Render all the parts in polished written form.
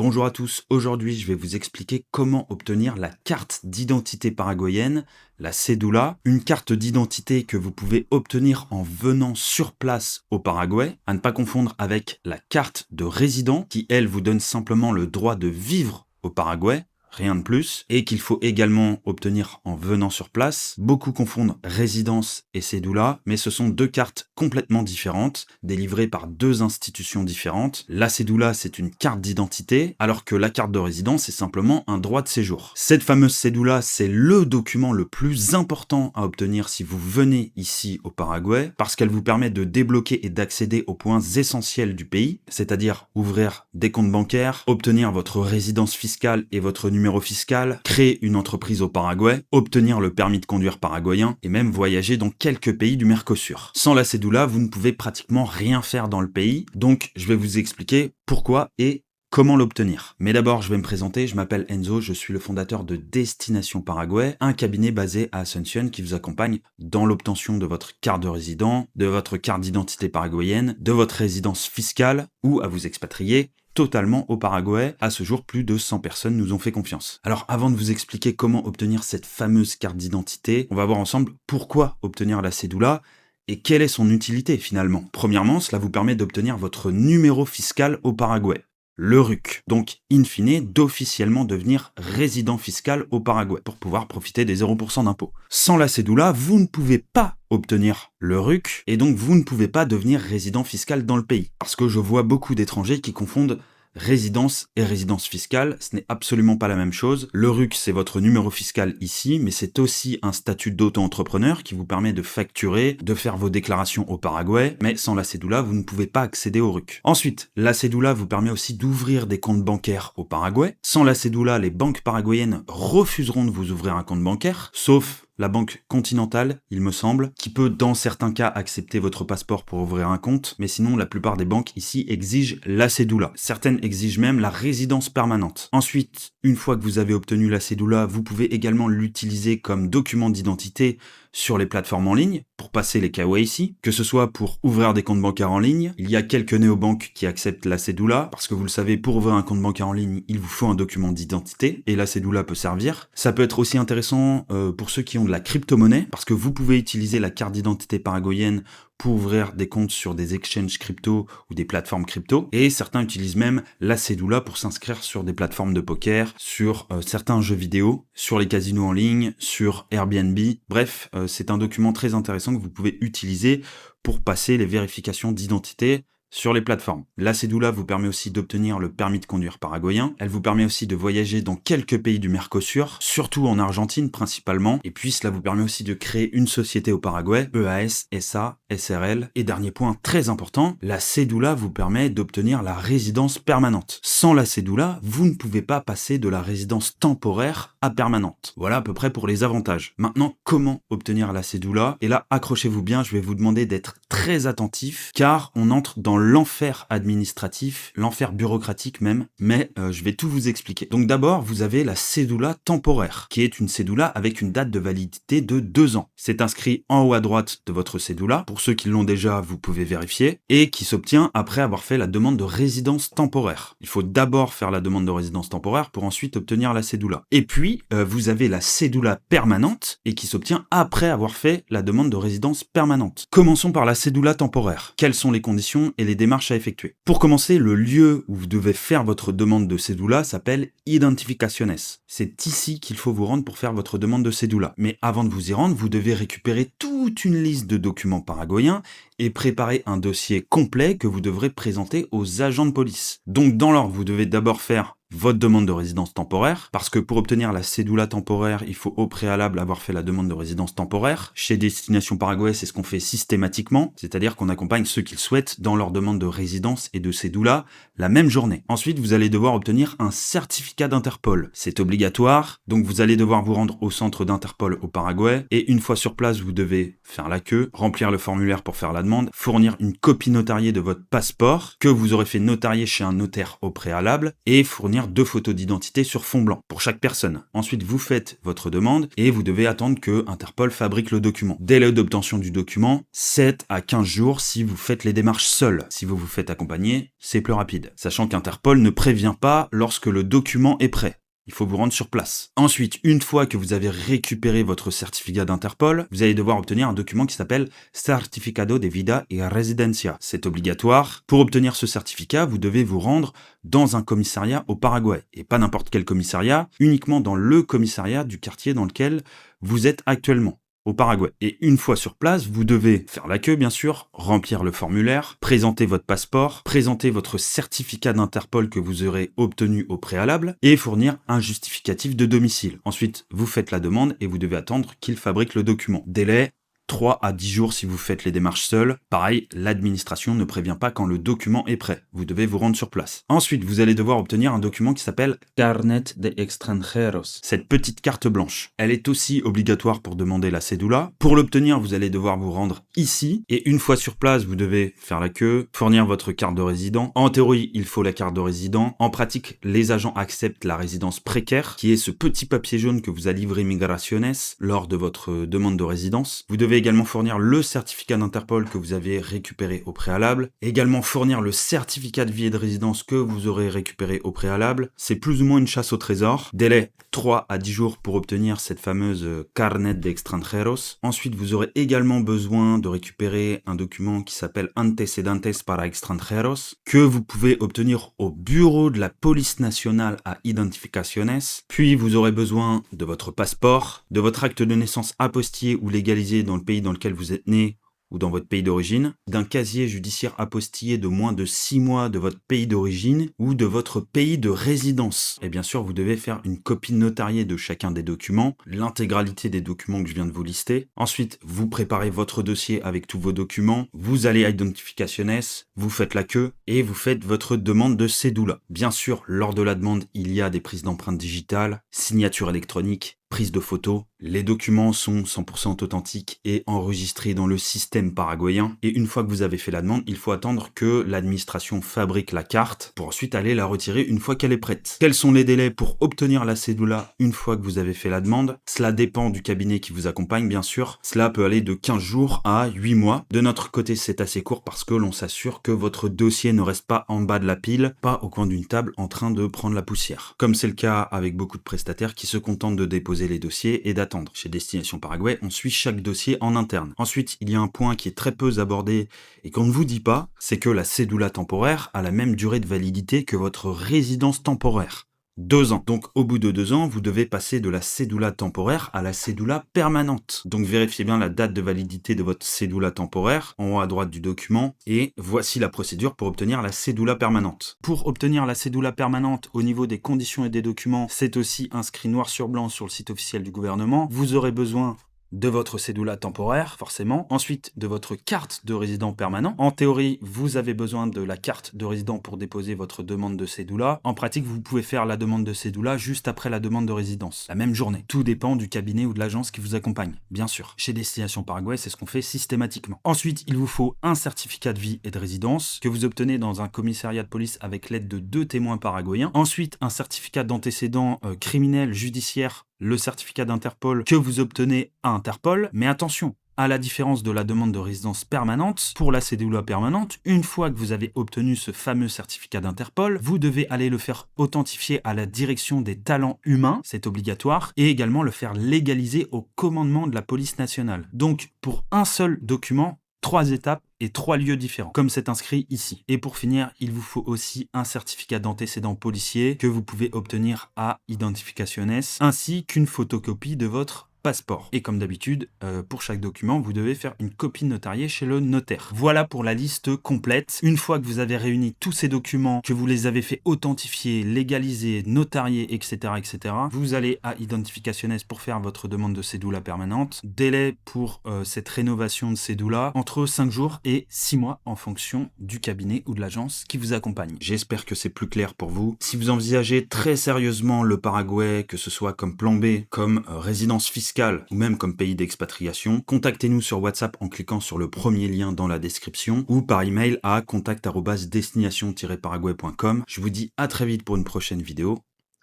Bonjour à tous, aujourd'hui je vais vous expliquer comment obtenir la carte d'identité paraguayenne, la cédula, une carte d'identité que vous pouvez obtenir en venant sur place au Paraguay, à ne pas confondre avec la carte de résident qui elle vous donne simplement le droit de vivre au Paraguay. Rien de plus, et qu'il faut également obtenir en venant sur place. Beaucoup confondent résidence et cédula, mais ce sont deux cartes complètement différentes, délivrées par deux institutions différentes. La cédula, c'est une carte d'identité, alors que la carte de résidence est simplement un droit de séjour. Cette fameuse cédula, c'est le document le plus important à obtenir si vous venez ici au Paraguay, parce qu'elle vous permet de débloquer et d'accéder aux points essentiels du pays, c'est-à-dire ouvrir des comptes bancaires, obtenir votre résidence fiscale et votre numéro fiscal, créer une entreprise au Paraguay, obtenir le permis de conduire paraguayen et même voyager dans quelques pays du Mercosur. Sans la cédula, vous ne pouvez pratiquement rien faire dans le pays, donc je vais vous expliquer pourquoi et comment l'obtenir. Mais d'abord, je vais me présenter, je m'appelle Enzo, je suis le fondateur de Destination Paraguay, un cabinet basé à Asunción qui vous accompagne dans l'obtention de votre carte de résident, de votre carte d'identité paraguayenne, de votre résidence fiscale ou à vous expatrier totalement au Paraguay. À ce jour, plus de 100 personnes nous ont fait confiance. Alors, avant de vous expliquer comment obtenir cette fameuse carte d'identité, on va voir ensemble pourquoi obtenir la cédula et quelle est son utilité finalement. Premièrement, cela vous permet d'obtenir votre numéro fiscal au Paraguay, le RUC, donc in fine d'officiellement devenir résident fiscal au Paraguay pour pouvoir profiter des 0% d'impôts. Sans la cédula, vous ne pouvez pas obtenir le RUC et donc vous ne pouvez pas devenir résident fiscal dans le pays. Parce que je vois beaucoup d'étrangers qui confondent résidence et résidence fiscale, ce n'est absolument pas la même chose. Le RUC, c'est votre numéro fiscal ici, mais c'est aussi un statut d'auto-entrepreneur qui vous permet de facturer, de faire vos déclarations au Paraguay, mais sans la cédula, vous ne pouvez pas accéder au RUC. Ensuite, la cédula vous permet aussi d'ouvrir des comptes bancaires au Paraguay. Sans la cédula, les banques paraguayennes refuseront de vous ouvrir un compte bancaire, sauf la Banque Continentale, il me semble, qui peut dans certains cas accepter votre passeport pour ouvrir un compte, mais sinon la plupart des banques ici exigent la cédula. Certaines exigent même la résidence permanente. Ensuite, une fois que vous avez obtenu la cédula, vous pouvez également l'utiliser comme document d'identité sur les plateformes en ligne pour passer les KYC, que ce soit pour ouvrir des comptes bancaires en ligne. Il y a quelques néobanques qui acceptent la cédula, parce que vous le savez, pour ouvrir un compte bancaire en ligne, il vous faut un document d'identité, et la cédula peut servir. Ça peut être aussi intéressant pour ceux qui ont de la crypto-monnaie, parce que vous pouvez utiliser la carte d'identité paraguayenne pour ouvrir des comptes sur des exchanges crypto ou des plateformes crypto, et certains utilisent même la cédula pour s'inscrire sur des plateformes de poker, sur certains jeux vidéo, sur les casinos en ligne, sur Airbnb. Bref, c'est un document très intéressant que vous pouvez utiliser pour passer les vérifications d'identité sur les plateformes. La cédula vous permet aussi d'obtenir le permis de conduire paraguayen. Elle vous permet aussi de voyager dans quelques pays du Mercosur, surtout en Argentine principalement. Et puis cela vous permet aussi de créer une société au Paraguay, EAS, SA, SRL. Et dernier point très important, la cédula vous permet d'obtenir la résidence permanente. Sans la cédula, vous ne pouvez pas passer de la résidence temporaire à permanente. Voilà à peu près pour les avantages. Maintenant, comment obtenir la cédula? Et là, accrochez-vous bien, je vais vous demander d'être très attentif, car on entre dans l'enfer administratif, l'enfer bureaucratique même, mais je vais tout vous expliquer. Donc d'abord, vous avez la cédula temporaire, qui est une cédula avec une date de validité de 2 ans. C'est inscrit en haut à droite de votre cédula. Pour ceux qui l'ont déjà, vous pouvez vérifier, et qui s'obtient après avoir fait la demande de résidence temporaire. Il faut d'abord faire la demande de résidence temporaire pour ensuite obtenir la cédula. Et puis, vous avez la cédula permanente, et qui s'obtient après avoir fait la demande de résidence permanente. Commençons par la cédula temporaire. Quelles sont les conditions et les démarches à effectuer? Pour commencer, le lieu où vous devez faire votre demande de cédula s'appelle Identificaciones. C'est ici qu'il faut vous rendre pour faire votre demande de cédula. Mais avant de vous y rendre, vous devez récupérer toute une liste de documents paraguayens et préparer un dossier complet que vous devrez présenter aux agents de police. Donc dans l'ordre, vous devez d'abord faire votre demande de résidence temporaire, parce que pour obtenir la cédula temporaire, il faut au préalable avoir fait la demande de résidence temporaire. Chez Destination Paraguay, c'est ce qu'on fait systématiquement, c'est-à-dire qu'on accompagne ceux qui le souhaitent dans leur demande de résidence et de cédula la même journée. Ensuite, vous allez devoir obtenir un certificat d'Interpol. C'est obligatoire, donc vous allez devoir vous rendre au centre d'Interpol au Paraguay, et une fois sur place, vous devez faire la queue, remplir le formulaire pour faire la demande, fournir une copie notariée de votre passeport, que vous aurez fait notarier chez un notaire au préalable, et fournir fournir 2 photos d'identité sur fond blanc pour chaque personne. Ensuite, vous faites votre demande et vous devez attendre que Interpol fabrique le document. Délai d'obtention du document, 7 à 15 jours si vous faites les démarches seul. Si vous vous faites accompagner, c'est plus rapide. Sachant qu'Interpol ne prévient pas lorsque le document est prêt. Il faut vous rendre sur place. Ensuite, une fois que vous avez récupéré votre certificat d'Interpol, vous allez devoir obtenir un document qui s'appelle Certificado de Vida y Residencia. C'est obligatoire. Pour obtenir ce certificat, vous devez vous rendre dans un commissariat au Paraguay. Et pas n'importe quel commissariat, uniquement dans le commissariat du quartier dans lequel vous êtes actuellement. Au Paraguay. Et une fois sur place, vous devez faire la queue, bien sûr, remplir le formulaire, présenter votre passeport, présenter votre certificat d'Interpol que vous aurez obtenu au préalable et fournir un justificatif de domicile. Ensuite, vous faites la demande et vous devez attendre qu'il fabrique le document. Délai 3 à 10 jours si vous faites les démarches seuls. Pareil, l'administration ne prévient pas quand le document est prêt. Vous devez vous rendre sur place. Ensuite, vous allez devoir obtenir un document qui s'appelle Carnet de Extranjeros. Cette petite carte blanche. Elle est aussi obligatoire pour demander la cédula. Pour l'obtenir, vous allez devoir vous rendre ici. Et une fois sur place, vous devez faire la queue, fournir votre carte de résident. En théorie, il faut la carte de résident. En pratique, les agents acceptent la résidence précaire, qui est ce petit papier jaune que vous a livré Migraciones lors de votre demande de résidence. Vous devez également fournir le certificat d'Interpol que vous avez récupéré au préalable, également fournir le certificat de vie et de résidence que vous aurez récupéré au préalable. C'est plus ou moins une chasse au trésor. Délai 3 à 10 jours pour obtenir cette fameuse Carnet de Extranjeros. Ensuite, vous aurez également besoin de récupérer un document qui s'appelle Antecedentes para Extranjeros, que vous pouvez obtenir au bureau de la police nationale à Identificaciones. Puis, vous aurez besoin de votre passeport, de votre acte de naissance apostillé ou légalisé dans le pays dans lequel vous êtes né ou dans votre pays d'origine, d'un casier judiciaire apostillé de moins de 6 mois de votre pays d'origine ou de votre pays de résidence. Et bien sûr, vous devez faire une copie notariée de chacun des documents, l'intégralité des documents que je viens de vous lister. Ensuite, vous préparez votre dossier avec tous vos documents, vous allez à Identificaciones, vous faites la queue et vous faites votre demande de cédula. Bien sûr, lors de la demande, il y a des prises d'empreintes digitales, signature électronique, prise de photos. Les documents sont 100% authentiques et enregistrés dans le système paraguayen. Et une fois que vous avez fait la demande, il faut attendre que l'administration fabrique la carte pour ensuite aller la retirer une fois qu'elle est prête. Quels sont les délais pour obtenir la cédula une fois que vous avez fait la demande? Cela dépend du cabinet qui vous accompagne, bien sûr. Cela peut aller de 15 jours à 8 mois. De notre côté, c'est assez court parce que l'on s'assure que votre dossier ne reste pas en bas de la pile, pas au coin d'une table en train de prendre la poussière. Comme c'est le cas avec beaucoup de prestataires qui se contentent de déposer les dossiers et d'attendre. Chez Destination Paraguay, on suit chaque dossier en interne. Ensuite, il y a un point qui est très peu abordé et qu'on ne vous dit pas, c'est que la cédula temporaire a la même durée de validité que votre résidence temporaire. 2 ans. Donc, au bout de 2 ans, vous devez passer de la cédula temporaire à la cédula permanente. Donc, vérifiez bien la date de validité de votre cédula temporaire en haut à droite du document et voici la procédure pour obtenir la cédula permanente. Pour obtenir la cédula permanente au niveau des conditions et des documents, c'est aussi inscrit noir sur blanc sur le site officiel du gouvernement. Vous aurez besoin de votre cédula temporaire, forcément. Ensuite, de votre carte de résident permanent. En théorie, vous avez besoin de la carte de résident pour déposer votre demande de cédula. En pratique, vous pouvez faire la demande de cédula juste après la demande de résidence, la même journée. Tout dépend du cabinet ou de l'agence qui vous accompagne, bien sûr. Chez Destination Paraguay, c'est ce qu'on fait systématiquement. Ensuite, il vous faut un certificat de vie et de résidence que vous obtenez dans un commissariat de police avec l'aide de 2 témoins paraguayens. Ensuite, un certificat d'antécédent criminel, judiciaire, le certificat d'Interpol que vous obtenez à Interpol. Mais attention, à la différence de la demande de résidence permanente, pour la cédula permanente, une fois que vous avez obtenu ce fameux certificat d'Interpol, vous devez aller le faire authentifier à la direction des talents humains, c'est obligatoire, et également le faire légaliser au commandement de la police nationale. Donc, pour un seul document, 3 étapes et 3 lieux différents, comme c'est inscrit ici. Et pour finir, il vous faut aussi un certificat d'antécédent policier que vous pouvez obtenir à Identificaciones, ainsi qu'une photocopie de votre passeport. Et comme d'habitude, pour chaque document, vous devez faire une copie notariée chez le notaire. Voilà pour la liste complète. Une fois que vous avez réuni tous ces documents, que vous les avez fait authentifier, légaliser, notarier, etc., etc., vous allez à Identificaciones pour faire votre demande de cédula permanente. Délai pour cette rénovation de cédula, entre 5 jours et 6 mois en fonction du cabinet ou de l'agence qui vous accompagne. J'espère que c'est plus clair pour vous. Si vous envisagez très sérieusement le Paraguay, que ce soit comme plan B, comme résidence fiscale, fiscal ou même comme pays d'expatriation, contactez-nous sur WhatsApp en cliquant sur le premier lien dans la description ou par email à contact@destination-paraguay.com. Je vous dis à très vite pour une prochaine vidéo.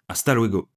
Hasta luego!